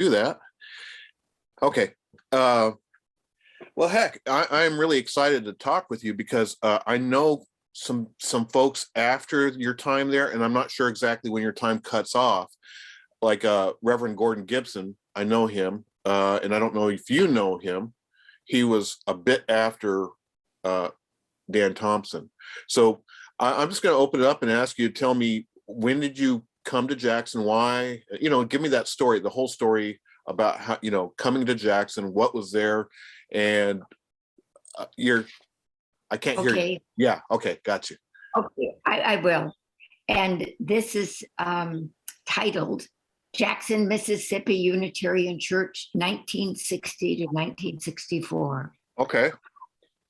do that. Okay. Well, heck, I'm really excited to talk with you because I know some folks after your time there, and I'm not sure exactly when your time cuts off. Like Reverend Gordon Gibson, I know him, and I don't know if you know him. He was a bit after Dan Thompson. So I'm just going to open it up and ask you to tell me, when did you come to Jackson? Why? Give me that story, the whole story about how, coming to Jackson, what was there, and I can't hear you. Yeah, okay, got you. Okay, I will. And this is titled Jackson, Mississippi Unitarian Church, 1960 to 1964. Okay.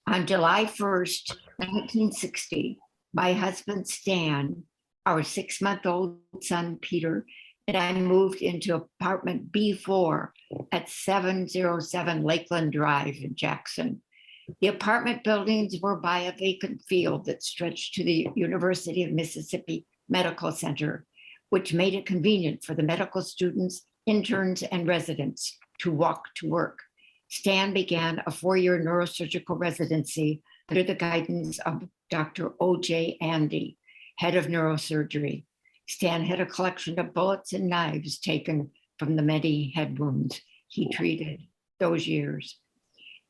On July 1st, 1960, my husband Stan, our 6-month-old son Peter, and I moved into apartment B4 at 707 Lakeland Drive in Jackson. The apartment buildings were by a vacant field that stretched to the University of Mississippi Medical Center, which made it convenient for the medical students, interns, and residents to walk to work. Stan began a 4-year neurosurgical residency under the guidance of Dr. O.J. Andy, head of neurosurgery. Stan had a collection of bullets and knives taken from the many head wounds he treated those years.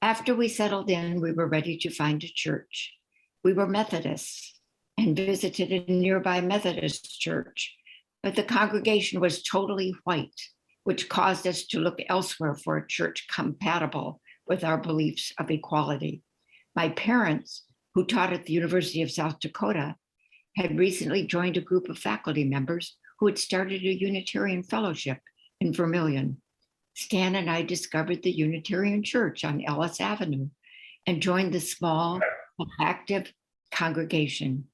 After we settled in, we were ready to find a church. We were Methodists and visited a nearby Methodist church, but the congregation was totally white, which caused us to look elsewhere for a church compatible with our beliefs of equality. My parents, who taught at the University of South Dakota, had recently joined a group of faculty members who had started a Unitarian fellowship in Vermilion. Stan and I discovered the Unitarian Church on Ellis Avenue and joined the small, active congregation.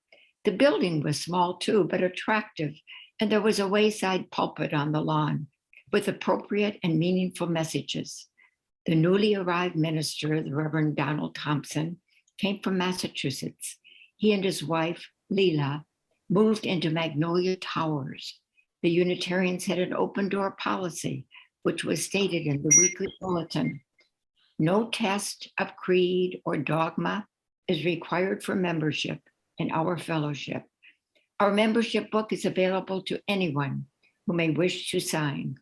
The building was small too, but attractive, and there was a wayside pulpit on the lawn with appropriate and meaningful messages. The newly arrived minister, the Reverend Thompson, came from Massachusetts. He and his wife, Leela, moved into Magnolia Towers. The Unitarians had an open door policy, which was stated in the weekly bulletin. No test of creed or dogma is required for membership in our fellowship. Our membership book is available to anyone who may wish to sign.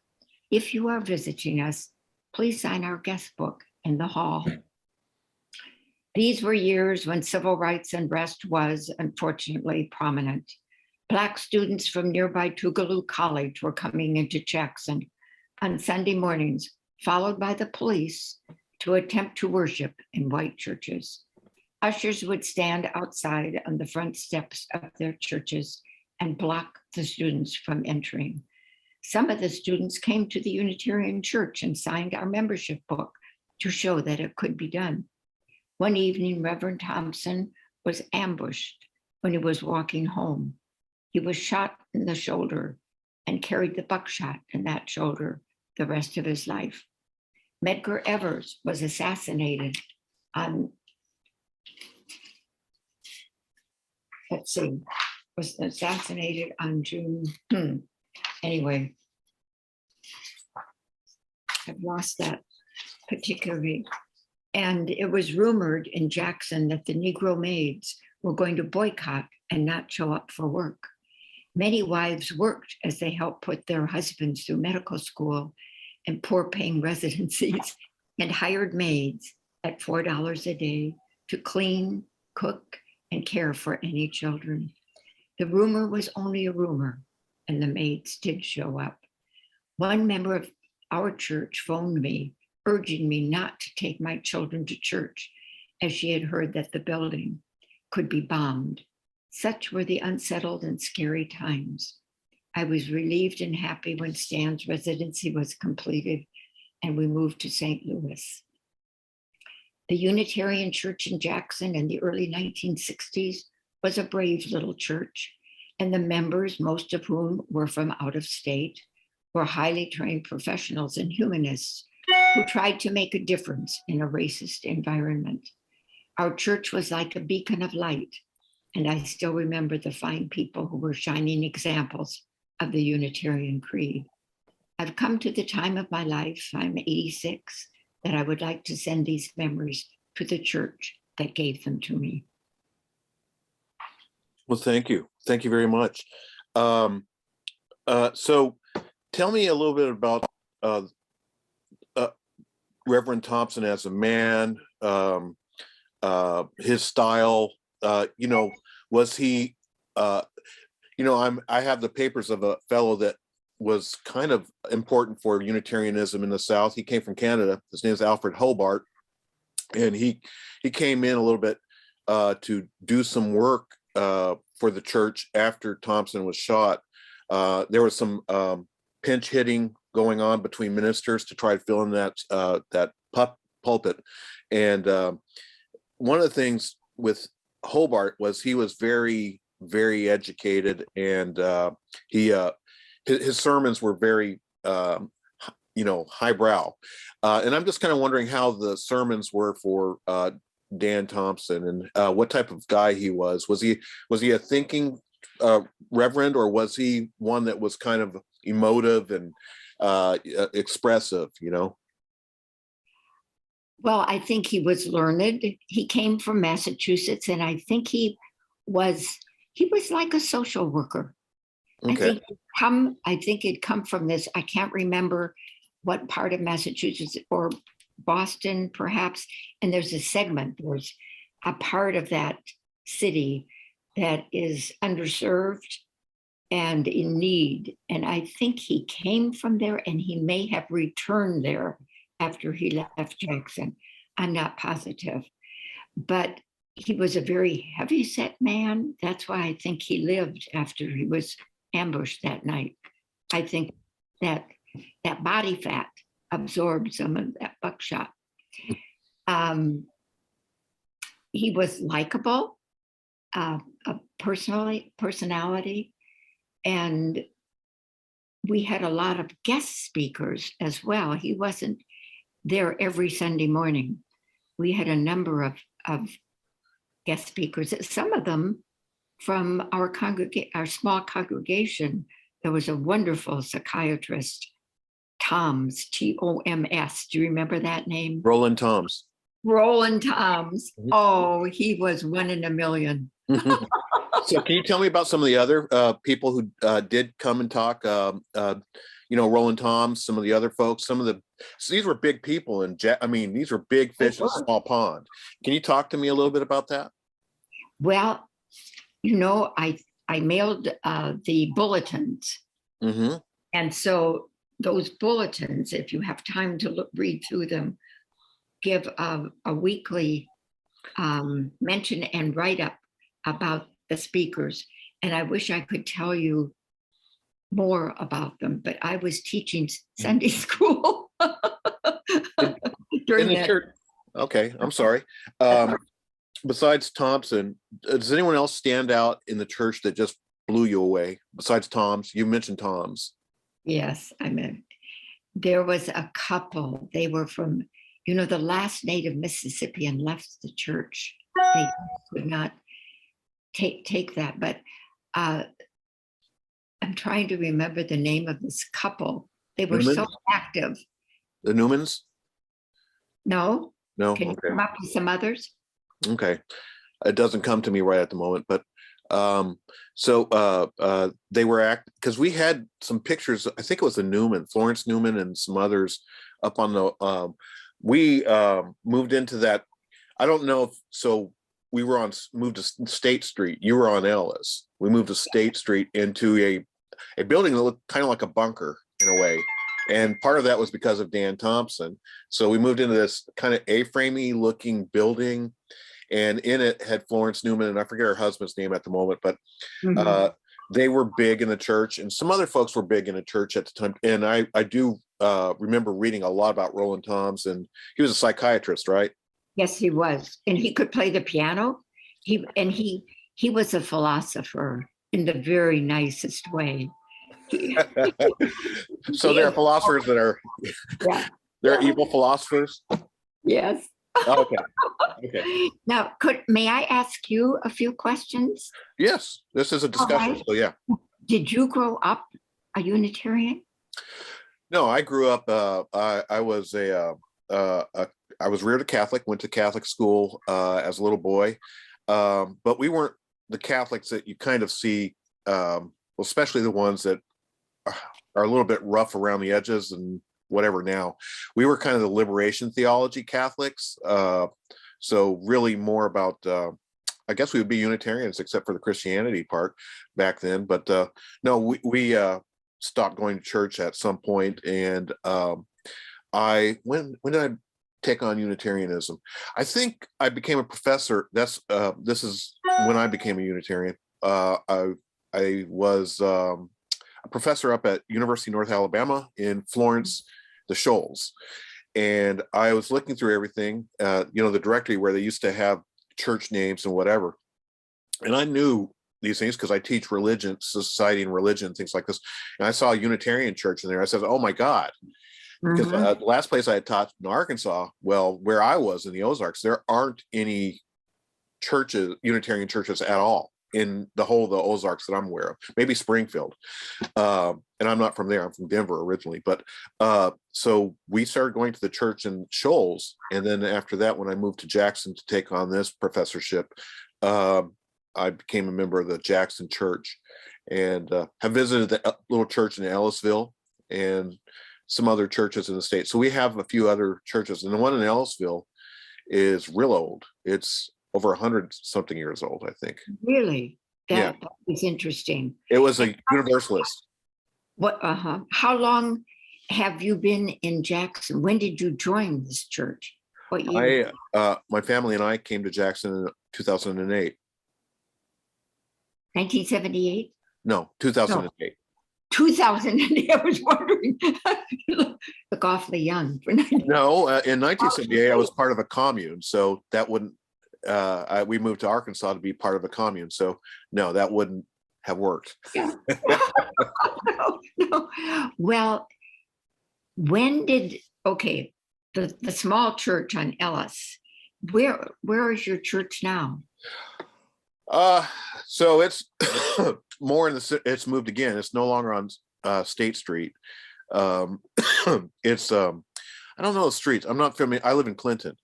If you are visiting us, please sign our guest book in the hall. These were years when civil rights unrest was, unfortunately, prominent. Black students from nearby Tougaloo College were coming into Jackson on Sunday mornings, followed by the police, to attempt to worship in white churches. Ushers would stand outside on the front steps of their churches and block the students from entering. Some of the students came to the Unitarian Church and signed our membership book to show that it could be done. One evening, Reverend Thompson was ambushed when he was walking home. He was shot in the shoulder and carried the buckshot in that shoulder the rest of his life. Medgar Evers was assassinated on, June, anyway, I've lost that particularly. And it was rumored in Jackson that the Negro maids were going to boycott and not show up for work. Many wives worked as they helped put their husbands through medical school and poor paying residencies and hired maids at $4 a day to clean, cook, and care for any children. The rumor was only a rumor, and the maids did show up. One member of our church phoned me, urging me not to take my children to church, as she had heard that the building could be bombed. Such were the unsettled and scary times. I was relieved and happy when Stan's residency was completed and we moved to St. Louis. The Unitarian Church in Jackson in the early 1960s was a brave little church, and the members, most of whom were from out of state, were highly trained professionals and humanists who tried to make a difference in a racist environment. Our church was like a beacon of light, and I still remember the fine people who were shining examples of the Unitarian Creed. I've come to the time of my life, I'm 86, that I would like to send these memories to the church that gave them to me. Well, thank you. Thank you very much. So tell me a little bit about Reverend Thompson as a man, his style. Was he, I have the papers of a fellow that was kind of important for Unitarianism in the South. He came from Canada. His name is Alfred Hobart, and he came in a little bit to do some work for the church after Thompson was shot. There was some pinch hitting going on between ministers to try to fill in that pulpit. And one of the things with Hobart was he was very, very educated, and his sermons were very highbrow. And I'm just kind of wondering how the sermons were for Dan Thompson, and what type of guy he was. Was he a thinking reverend, or was he one that was kind of emotive and expressive? Well, I think he was learned. He came from Massachusetts, and I think he was like a social worker. Okay. I think it'd come from this. I can't remember what part of Massachusetts, or Boston, perhaps. And there's a part of that city that is underserved and in need. And I think he came from there, and he may have returned there after he left Jackson. I'm not positive, but he was a very heavyset man. That's why I think he lived after he was ambushed that night. I think that body fat absorbed some of that buckshot. He was likable, a personality, and we had a lot of guest speakers as well. He wasn't there every Sunday morning. We had a number of guest speakers, some of them from our small congregation. There was a wonderful psychiatrist, Toms, Toms. Do you remember that name? Roland Toms. Roland Toms. Oh, he was one in a million. So can you tell me about some of the other people who did come and talk? Roland Toms, some of the other folks, these were big people, and these were big fish in a small pond. Can you talk to me a little bit about that? Well, I mailed the bulletins. Mm-hmm. And so those bulletins, if you have time to read through them, give a weekly mention and write-up about the speakers. And I wish I could tell you more about them, but I was teaching Sunday school during that. Church. Okay, I'm sorry. Besides Thompson, does anyone else stand out in the church that just blew you away? Besides Toms, you mentioned Toms. Yes, there was a couple. They were from, the last native Mississippian left the church. They could not take that, but I'm trying to remember the name of this couple. They were Newmans? so active. The Newmans? No? No? Can you Okay. come up with some others? Okay. It doesn't come to me right at the moment, but they were because we had some pictures. I think it was the Newman, Florence Newman, and some others up on the we moved into that. I don't know if we were moved to State Street. You were on Ellis. We moved to State Street into a building that looked kind of like a bunker in a way. And part of that was because of Dan Thompson. So we moved into this kind of A-framey looking building, and in it had Florence Newman, and I forget her husband's name at the moment, but they were big in the church, and some other folks were big in the church at the time. And I do remember reading a lot about Roland Toms, and he was a psychiatrist, right? Yes, he was. And he could play the piano. He was a philosopher in the very nicest way. So there are philosophers that are they're evil philosophers. Yes. Okay. Now, may I ask you a few questions? Yes, this is a discussion. Right. So yeah. Did you grow up a Unitarian? No, I grew up. I was I was reared a Catholic. Went to Catholic school as a little boy, but we weren't the Catholics that you kind of see, well, especially the ones that are a little bit rough around the edges and whatever. Now, we were kind of the liberation theology Catholics. So really more about. I guess we would be Unitarians except for the Christianity part back then. But no, we stopped going to church at some point, and I when did I take on Unitarianism? I think I became a professor. This is when I became a Unitarian. I was a professor up at University of North Alabama in Florence, the Shoals, and I was looking through everything, the directory where they used to have church names and whatever, and I knew these things because I teach religion, society and religion, things like this. And I saw a Unitarian church in there. I said, "Oh my God." Because Mhm. the last place I had taught in Arkansas, well, where I was in the Ozarks, there aren't any churches, Unitarian churches at all in the whole of the Ozarks that I'm aware of. Maybe Springfield, and I'm not from there. I'm from Denver originally, but so we started going to the church in Shoals, and then after that, when I moved to Jackson to take on this professorship, I became a member of the Jackson Church, and have visited the little church in Ellisville and some other churches in the state. So we have a few other churches, and the one in Ellisville is real old. It's over 100 something years old, I think. Really? Yeah, That is interesting. it was And a Universalist. how long have you been in Jackson? When did you join this church? What year? My family and I came to Jackson in 2008. 1978? No, No, 2008. 2008. I was wondering. Look awfully young for 90. No, in 1978, I was part of a commune, so that wouldn't. We moved to Arkansas to be part of a commune, so no, that wouldn't have worked. Yeah. No, no. Well, when did, okay, the small church on Ellis, where is your church now? So it's more in the. It's moved again. It's no longer on State Street. Um, it's I don't know the streets. I'm not familiar. I live in Clinton.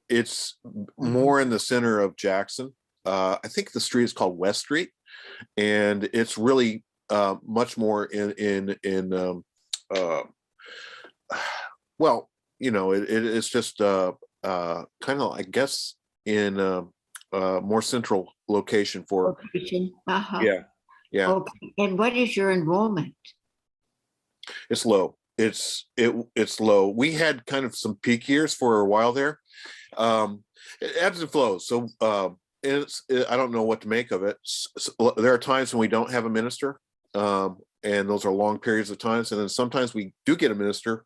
It's more in the center of Jackson. I think the street is called West Street, and it's really much more uh, well, it's just kind of, I guess, in more central location for. Location? Uh-huh. Yeah, yeah. Okay. And what is your enrollment? It's low. It's low. We had kind of some peak years for a while there. It ebbs and flows. So I don't know what to make of it. There are times when we don't have a minister, and those are long periods of times. And then sometimes we do get a minister,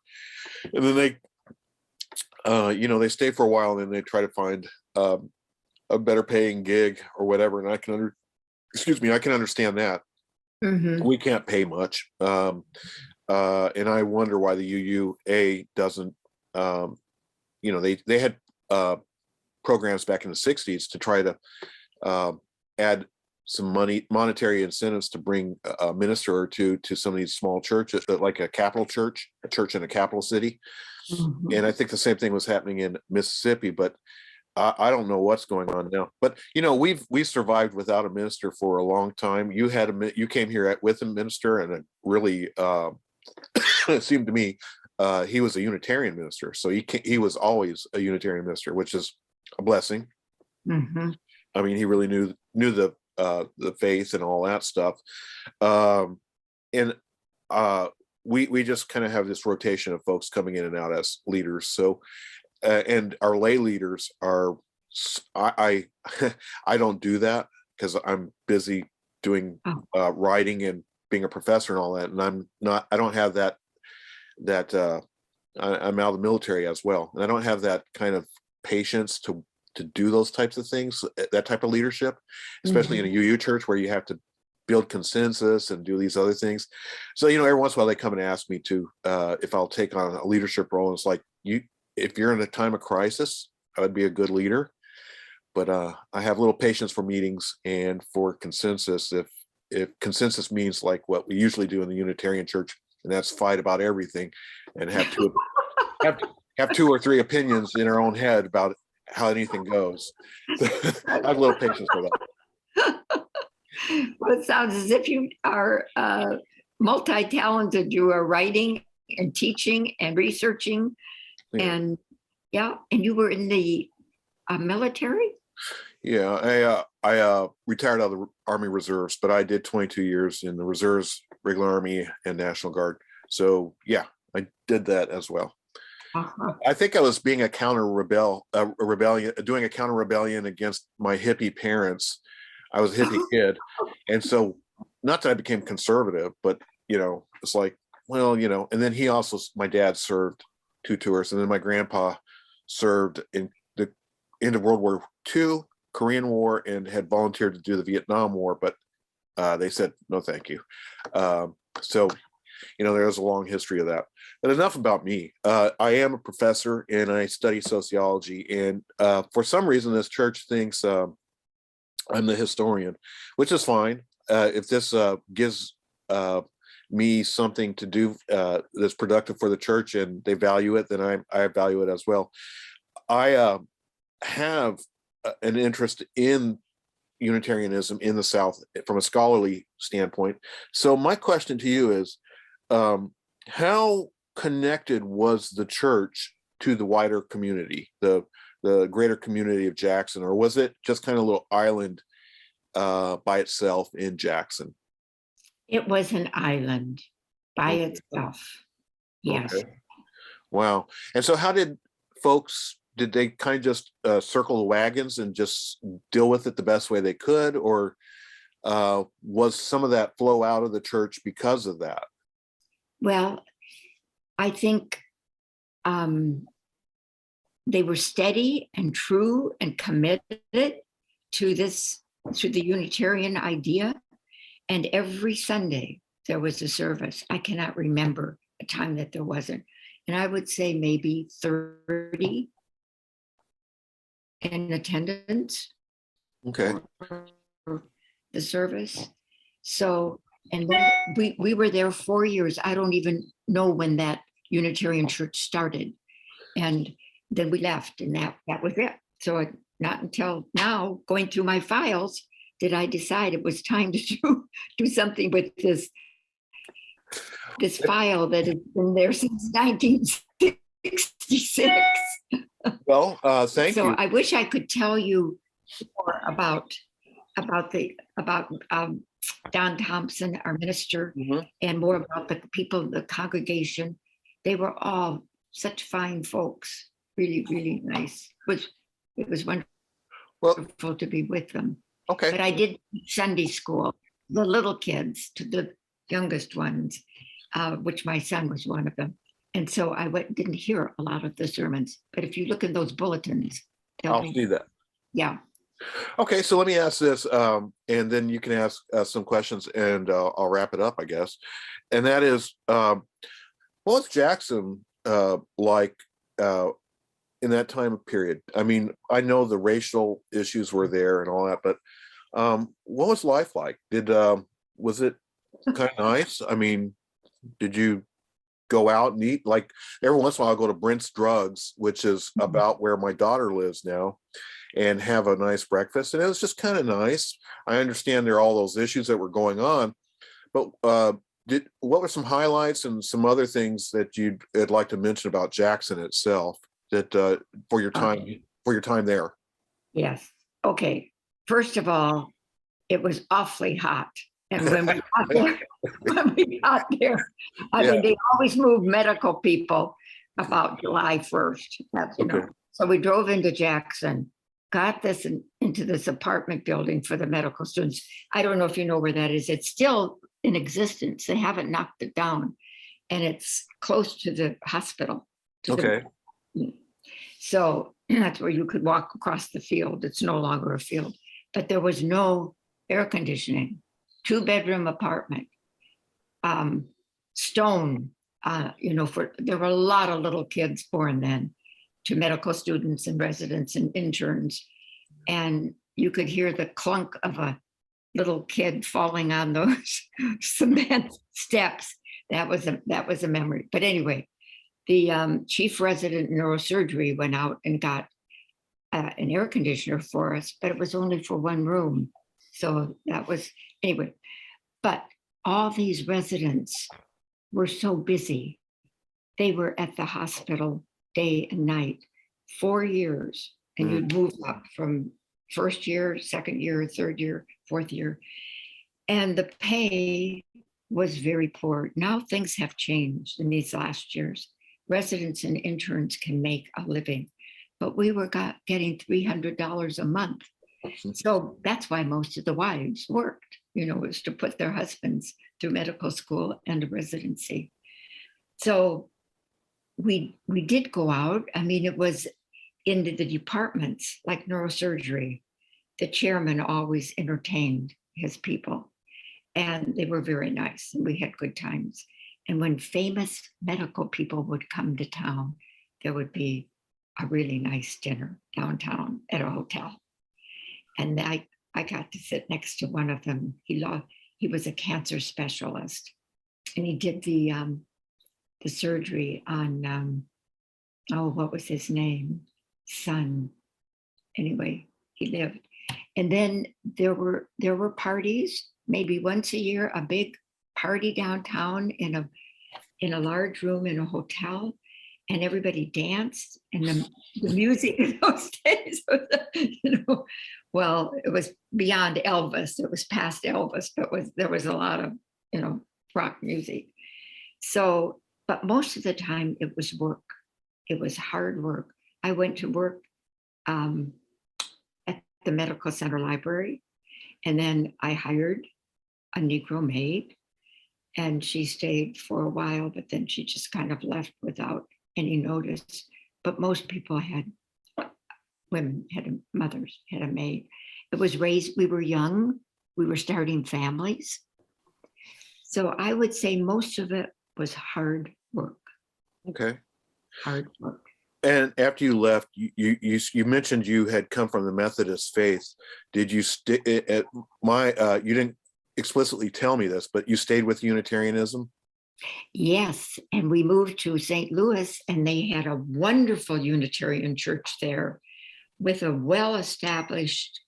and then they stay for a while, and then they try to find a better paying gig or whatever. And I can understand that. Mhm. We can't pay much. And I wonder why the UUA doesn't. They had programs back in the 60s to try to add some monetary incentives to bring a minister or two to some of these small churches, like a church in a capital city. Mhm. And I think the same thing was happening in Mississippi, but I don't know what's going on now. But we survived without a minister for a long time. You came here with a minister, and it really it seemed to me he was a Unitarian minister, so he was always a Unitarian minister, which is a blessing. Mhm. I mean, he really knew the faith and all that stuff. And we just kind of have this rotation of folks coming in and out as leaders. So and our lay leaders are, I I don't do that because I'm busy doing Oh. writing and being a professor and all that, and I don't have I'm out of the military as well, and I don't have that kind of patience to do those types of things, that type of leadership, especially in a Mhm. UU church where you have to build consensus and do these other things. So every once in a while they come and ask me to if I'll take on a leadership role, and it's like, if you're in a time of crisis, I would be a good leader, but I have little patience for meetings and for consensus. If consensus means like what we usually do in the Unitarian Church, and that's fight about everything, and have two or three opinions in our own head about how anything goes. I have a little patience for that. Well, it sounds as if you are multi-talented. You are writing and teaching and researching, and and you were in the military. Yeah, I retired out of the Army Reserves, but I did 22 years in the Reserves, Regular Army, and National Guard. So yeah, I did that as well. I think I was being a doing a counter rebellion against my hippie parents. I was a hippie kid, and so not that I became conservative, but it's like, well, and then my dad served 2 tours, and then my grandpa served in the end of World War II, Korean War, and had volunteered to do the Vietnam War, but they said no thank you. So there's a long history of that. But enough about me. I am a professor and I study sociology, and for some reason this church thinks I'm the historian, which is fine. If this gives me something to do that's productive for the church and they value it, then I value it as well. I have an interest in Unitarianism in the South from a scholarly standpoint. So my question to you is, how connected was the church to the wider community, the greater community of Jackson, or was it just kind of a little island by itself in Jackson? It was an island by itself. Yes. Okay. Wow. And so how did they kind of just circle the wagons and just deal with it the best way they could, or was some of that flow out of the church because of that? Well, I think they were steady and true and committed to the Unitarian idea. And every Sunday there was a service. I cannot remember a time that there wasn't. And I would say maybe 30 in attendance. Okay. For the service. So, and then we were there 4 years. I don't even know when that Unitarian church started. And then we left, and that was it. So not until now, going through my files, did I decide it was time to do something with this file that has been there since 1966. Well, thank you. So I wish I could tell you more about Don Thompson, our minister, and more about the people, the congregation. They were all such fine folks, really, really nice. It was wonderful to be with them. Okay. But I did Sunday school, the little kids to the youngest ones, which my son was one of them. And so I didn't hear a lot of the sermons. But if you look in those bulletins, I'll see that. Yeah. Okay, so let me ask this, and then you can ask some questions, and I'll wrap it up, I guess. And that is, what was Jackson like in that time period? I mean, I know the racial issues were there and all that, but what was life like? Was it kind of nice? I mean, did you go out and eat? Like every once in a while, I'll go to Brent's Drugs, which is about where my daughter lives now, and have a nice breakfast. And it was just kind of nice. I understand there are all those issues that were going on, but what were some highlights and some other things that you'd like to mention about Jackson itself that for your time there? Yes. Okay. First of all, it was awfully hot. And when we got there, I mean, they always move medical people about July 1st. That's, So we drove into Jackson, got this into this apartment building for the medical students. I don't know if you know where that is. It's still in existence. They haven't knocked it down. And it's close to the hospital. So that's where you could walk across the field. It's no longer a field. But there was no air conditioning. 2-bedroom apartment, stone, there were a lot of little kids born then to medical students and residents and interns. And you could hear the clunk of a little kid falling on those cement steps. That was a memory. But anyway, the chief resident neurosurgery went out and got an air conditioner for us, but it was only for one room. So that was, anyway, but all these residents were so busy. They were at the hospital day and night, 4 years, and you'd move up from first year, second year, third year, fourth year. And the pay was very poor. Now things have changed in these last years. Residents and interns can make a living, but we were getting $300 a month. So that's why most of the wives worked, was to put their husbands through medical school and a residency. So we did go out. I mean, it was into the departments like neurosurgery. The chairman always entertained his people, and they were very nice, and we had good times. And when famous medical people would come to town, there would be a really nice dinner downtown at a hotel. And I got to sit next to one of them. He was a cancer specialist, and he did the surgery on what was his name? Son. Anyway, he lived. And then there were parties, maybe once a year, a big party downtown in a large room in a hotel, and everybody danced, and the music in those days was, well, it was beyond Elvis. It was past Elvis, but there was a lot of, rock music. So, but most of the time it was work. It was hard work. I went to work at the medical center library, and then I hired a Negro maid, and she stayed for a while, but then she just kind of left without any notice. But most people women had mothers, had a maid. It was raised, we were young, we were starting families. So I would say most of it was hard work. Okay. Hard work. And after you left, you mentioned you had come from the Methodist faith. Did you you didn't explicitly tell me this, but you stayed with Unitarianism? Yes, and we moved to St. Louis, and they had a wonderful Unitarian church there with a well-established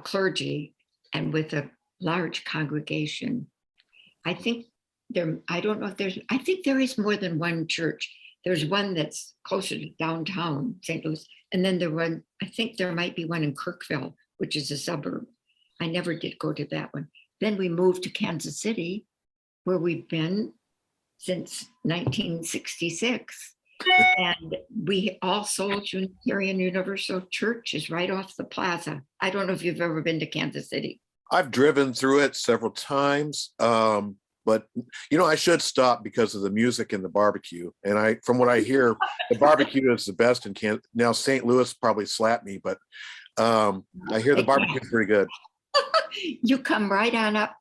clergy and with a large congregation. I think I don't know if I think there is more than one church. There's one that's closer to downtown St. Louis, and then I think there might be one in Kirkville, which is a suburb. I never did go to that one. Then we moved to Kansas City, where we've been since 1966. And All Souls Unitarian Universal Church is right off the plaza. I don't know if you've ever been to Kansas City. I've driven through it several times, but I should stop because of the music and the barbecue. And from what I hear, the barbecue is the best in Kansas. Now, St. Louis probably slapped me, but I hear the barbecue is pretty good. You come right on up.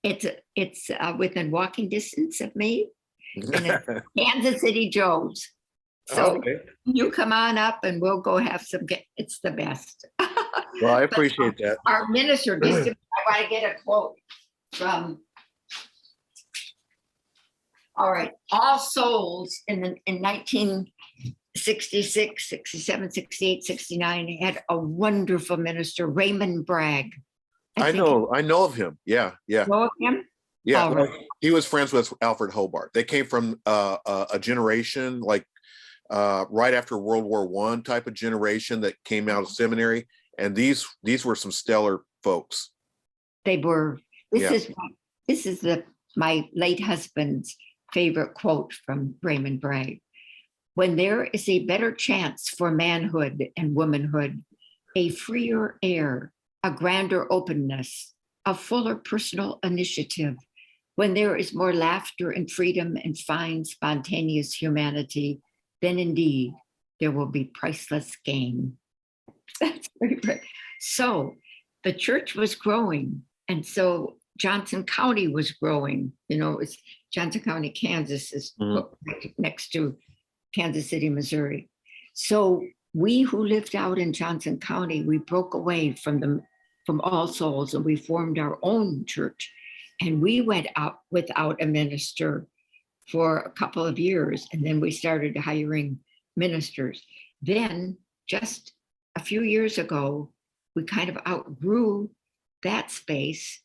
It's within walking distance of me, and it's Kansas City Joe's. So okay. You come on up and we'll go have some. It's the best. Well, I appreciate that. Our minister, I want to get a quote from. All right, All Souls in 1966, 67, 68, 69 had a wonderful minister, Raymond Bragg. I know of him. Yeah. Know of him? Yeah, well, he was friends with Alfred Hobart. They came from a generation like right after World War I type of generation that came out of seminary, and these were some stellar folks. They were. This is my late husband's favorite quote from Raymond Bragg. When there is a better chance for manhood and womanhood, a freer air, a grander openness, a fuller personal initiative, when there is more laughter and freedom and fine spontaneous humanity, then indeed there will be priceless gain. That's very great. So the church was growing, and so Johnson County was growing. It's Johnson County, Kansas is next to Kansas City, Missouri. So we who lived out in Johnson County, we broke away from All Souls, and we formed our own church. And we went out without a minister for a couple of years, and then we started hiring ministers. Then, just a few years ago, we kind of outgrew that space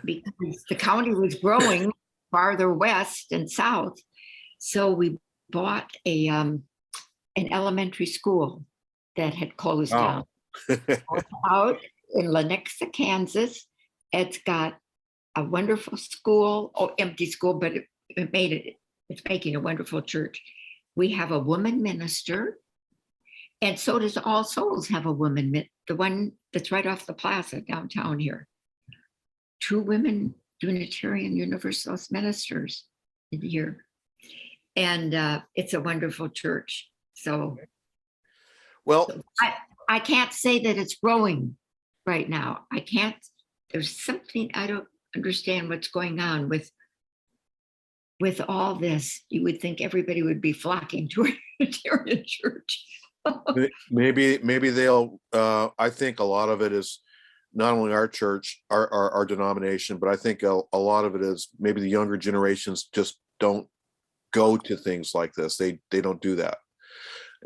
because the county was growing farther west and south. So we bought an elementary school that had closed down out in Lenexa, Kansas. It's got a wonderful school, empty school, but it's making a wonderful church. We have a woman minister, and so does All Souls have a woman, the one that's right off the plaza downtown here. 2 women Unitarian Universalist ministers in here. And it's a wonderful church. So Well, I can't say that it's growing right now. I can't, there's something, I don't understand what's going on with all this. You would think everybody would be flocking to a Unitarian church. maybe they'll, I think a lot of it is not only our church, our denomination, but I think a lot of it is maybe the younger generations just don't go to things like this. They don't do that.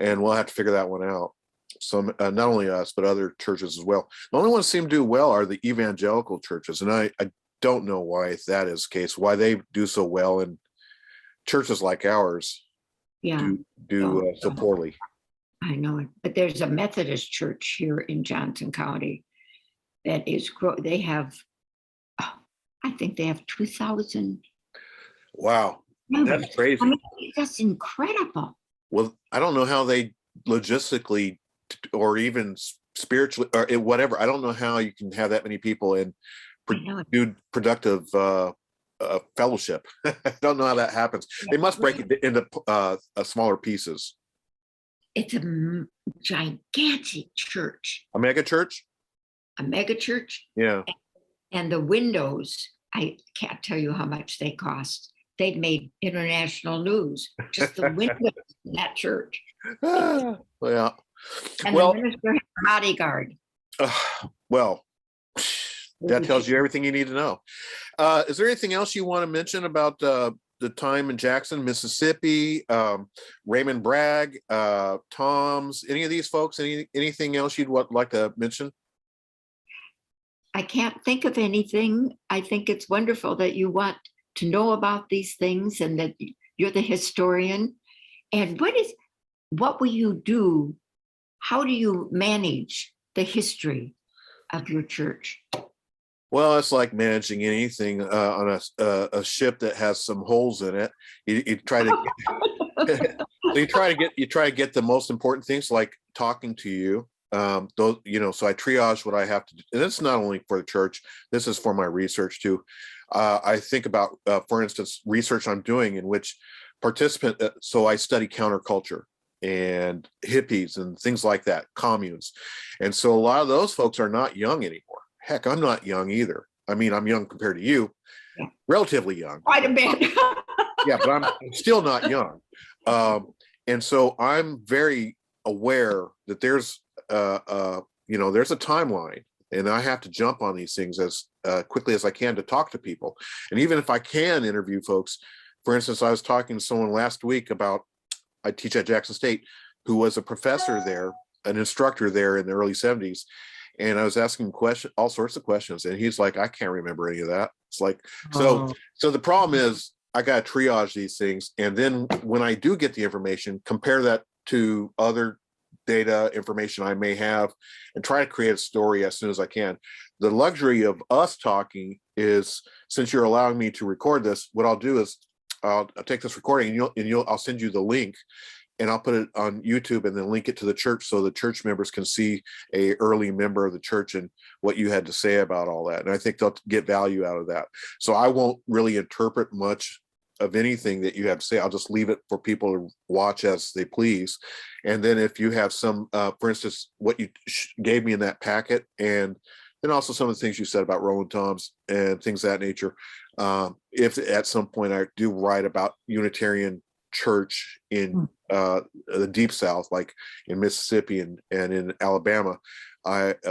And we'll have to figure that one out. Some, not only us, but other churches as well. The only ones seem to do well are the evangelical churches. And I don't know why that is the case, why they do so well, and churches like ours do so poorly. I know it, but there's a Methodist church here in Johnson County that is, they have, I think they have 2,000. Wow, members. that's crazy. I mean, that's incredible. Well, I don't know how they logistically or even spiritually or whatever. I don't know how you can have that many people and do productive fellowship. I don't know how that happens. They must break it into smaller pieces. It's a gigantic church. A mega church? A mega church. Yeah. And the windows, I can't tell you how much they cost. They've made international news, just the windows in that church. Yeah. And well, the minister has a bodyguard. Well, that tells you everything you need to know. Is there anything else you want to mention about the time in Jackson, Mississippi, Raymond Bragg, Tom's, any of these folks, anything else you'd like to mention? I can't think of anything. I think it's wonderful that you want to know about these things and that you're the historian. And what will you do? How do you manage the history of your church? Well, it's like managing anything on a ship that has some holes in it. You try to you try to get the most important things, like talking to you. Those, so I triage what I have to do. And it's not only for the church, this is for my research too. I think about, for instance, research I'm doing in which so I study counterculture and hippies and things like that, communes. And so a lot of those folks are not young anymore. Heck, I'm not young either. I mean, I'm young compared to you, relatively young. Quite a bit. Yeah, but I'm still not young. And so I'm very aware that there's a timeline, and I have to jump on these things as quickly as I can to talk to people. And even if I can interview folks, for instance, I was talking to someone last week I teach at Jackson State, who was a professor there, an instructor there in the early 70s. And I was asking all sorts of questions. And he's like, I can't remember any of that. It's like, so the problem is I got to triage these things. And then when I do get the information, compare that to other data information I may have and try to create a story as soon as I can. The luxury of us talking is, since you're allowing me to record this, what I'll do is I'll take this recording and I'll send you the link, and I'll put it on YouTube and then link it to the church so the church members can see a early member of the church and what you had to say about all that. And I think they'll get value out of that. So I won't really interpret much of anything that you have to say. I'll just leave it for people to watch as they please. And then if you have some, for instance, what you gave me in that packet, and then also some of the things you said about Roland Toms and things of that nature. If at some point I do write about Unitarian church in the Deep South, like in Mississippi and in Alabama,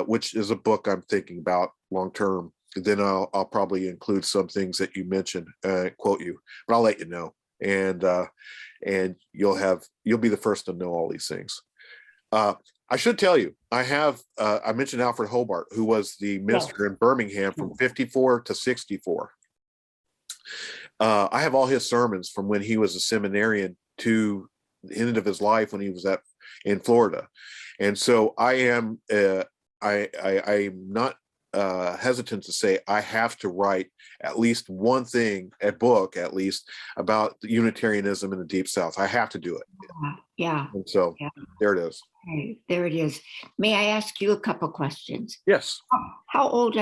which is a book I'm thinking about long term. then I'll probably include some things that you mentioned, quote you, but I'll let you know. And you'll be the first to know all these things. I should tell you, I mentioned Alfred Hobart, who was the minister in Birmingham from 54 to 64. I have all his sermons from when he was a seminarian to the end of his life when he was in Florida. And so I'm not hesitant to say I have to write at least one thing, a book at least, about Unitarianism in the Deep South. I have to do it. Yeah. And so there it is. Okay, there it is. May I ask you a couple questions? Yes. How old